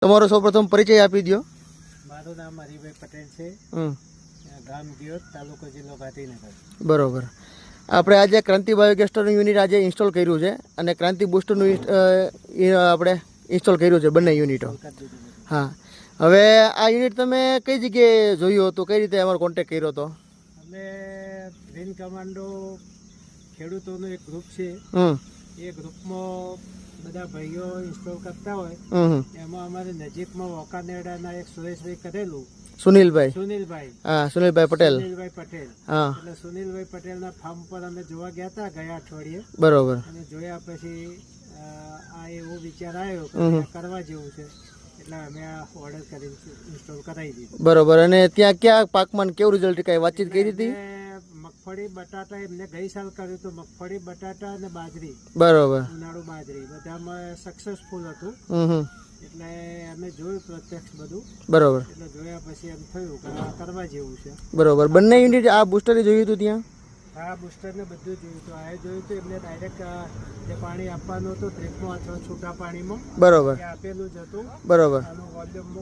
તમારો સૌપ્રથમ પરિચય આપી દો. મારું નામ હરિભાઈ પટેલ છે, ગામ ગિયોત, તાલુકો જિલ્લો ગાંધીનગર. બરોબર. આપણે આજે ક્રાંતિ બાયોગેસનું યુનિટ આજે ઇન્સ્ટોલ કર્યું છે અને ક્રાંતિ બુસ્ટરનું આપણે ઇન્સ્ટોલ કર્યું છે, બંને યુનિટો. હા, હવે આ યુનિટ તમે કઈ જગ્યાએ જોયું હતું, કઈ રીતે અમારો કોન્ટેક્ટ કર્યો હતો? અમે ગ્રીન કમાન્ડો ખેડૂતોનું એક ગ્રુપ છે, એ ગ્રુપમાં બધા ભાઈઓ ઇન્સ્ટોલ કરતા હોય, એમાં અમારે નજીકમાં વોકાનેડાના એક સુરેશભાઈ કરેલું, સુનિલભાઈ હા, સુનિલભાઈ પટેલ. હા, એટલે સુનિલભાઈ પટેલના ફાર્મ પર અમે જોવા ગયા હતા ગયા અઠવાડિયે. બરોબર. અને જોયા પછી આ એવો વિચાર આવ્યો કે કરવા જેવું છે, એટલે અમે આ ઓર્ડર કરી ઇન્સ્ટોલ કરાવી દીધું. બરોબર. અને ત્યાં ક્યાં પાકમાં કેવું રિઝલ્ટ, કઈ વાતચીત કરી હતી? મગફળી બટાટા એમને ગઈ સાલ કર્યું હતું, મગફળી બટાટા અને બાજરી. બરોબર. ઉનાળુ બાજરી બધામાં સક્સેસફુલ હતું. એટલે અમે જોયું પ્રત્યક્ષ બધું. બરોબર. એટલે જોયા પછી એમ થયું કે આ કરવા જેવું છે. બરોબર. બંને યુનિટ આ બુસ્ટર જોયું હતું ત્યાં? હા, બુસ્ટર ને બધું જોયું હતું. આ જોયું હતું એમને ડાયરેક્ટ જે પાણી આપવાનું હતું ડ્રીપમાં અથવા છૂટા પાણીમાં. બરોબર. આપેલું જ હતું. બરોબર. આનું વોલ્યુમ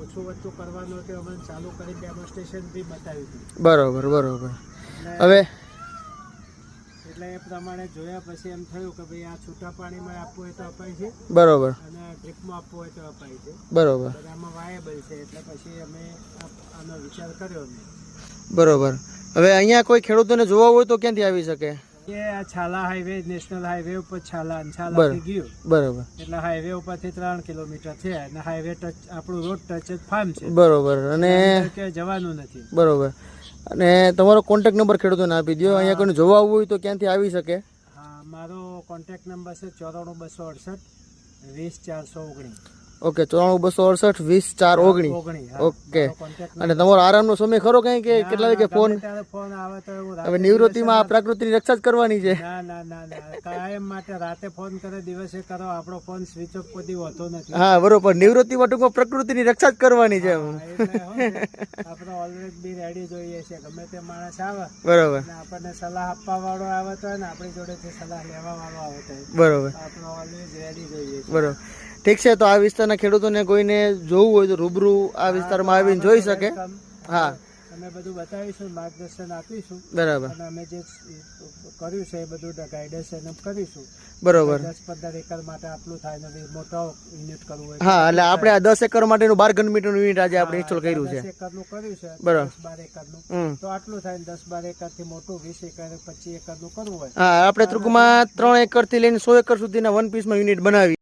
ઓછું વધતું કરવાનું હતું, અમને ચાલુ કરી ડેમોન્સ્ટ્રેશન બી બતાવ્યું હતું. બરોબર. બરોબર. હવે એટલે એ પ્રમાણે જોયા પછી એમ થયું કે ભાઈ આ છૂટા પાણીમાં આપવું હોય તો અપાય છે. બરોબર. અને ડ્રીપમાં આપવું હોય તો અપાય છે. બરોબર. બધામાં વાયેબલ છે, એટલે પછી અમે આનો વિચાર કર્યો. બરોબર. હવે અહીંયા કોઈ ખેડૂતોને જોવા હોય તો ક્યાંથી આવી શકે? એ આ છાલા હાઈવે, નેશનલ હાઈવે ઉપર છાલાથી ગયું. બરોબર. એટલે હાઈવે ઉપરથી 3 કિલોમીટર છે અને હાઈવે ટચ આપણું રોડ ટચ જ ફાર્મ છે. બરોબર. અને કે જવાનું નથી. બરોબર. અને તમારો કોન્ટેક્ટ નંબર ખેડૂતોને આપી દો, અહીંયા કોઈ જોવા આવવું હોય તો ક્યાંથી આવી શકે? હા, મારો કોન્ટેક્ટ નંબર છે 94 268 20 419. ઓકે, 94 268 20 419. ઓકે. અને તમારો આરામનો સમય ખરો કઈ કે કેટલા વાગે ફોન આવે તો હવે નિવૃત્તિમાં આ પ્રકૃતિની રક્ષા જ કરવાની છે? ના, કાયમ માટે રાતે ફોન કરે, દિવસે કરો, આપણો ફોન સ્વિચ ઓફ કોઈ હોતો નથી. હા, બરોબર. નિવૃત્તિમાં ટૂંકમાં પ્રકૃતિની રક્ષા જ કરવાની છે. આપણે ઓલવેઝ બી રેડી જોઈએ છે, ગમે તે માણસ આવે. બરોબર. આપણને સલાહ આપવા વાળો આવે તો ને આપણી જોડેથી સલાહ લેવા વાળો આવે તો બરોબર, આપણે ઓલવેઝ રેડી જોઈએ. બરોબર. ઠીક છે. તો આ વિસ્તારના ખેડૂતોને કોઈને જોવું હોય તો રૂબરૂ આ વિસ્તારમાં આવીને જોઈ શકે. હા, અમે બધું બતાવીશું, માર્ગદર્શન આપીશું. બરાબર. અને અમે જે કર્યું છે એ બધું ગાઈડન્સ એને કરીશું. બરોબર. 10-15 એકર માટે આટલું થાય ને મોટો યુનિટ કરવું હોય. હા, એટલે આપણે આ 10 એકર માટેનું 12 મીટરનું યુનિટ આજે આપણે ઇન્સ્ટોલ કર્યું છે. 10 એકરનું કર્યું છે. બરાબર. 10-12 એકરનું તો આટલું થાય. 10-12 એકરથી મોટું 20 એકર 25 એકરનું કરવું હોય. હા, આપણે ટૂંકમાં 3 એકરથી લઈને 100 એકર સુધીના વન પીસમાં યુનિટ બનાવી.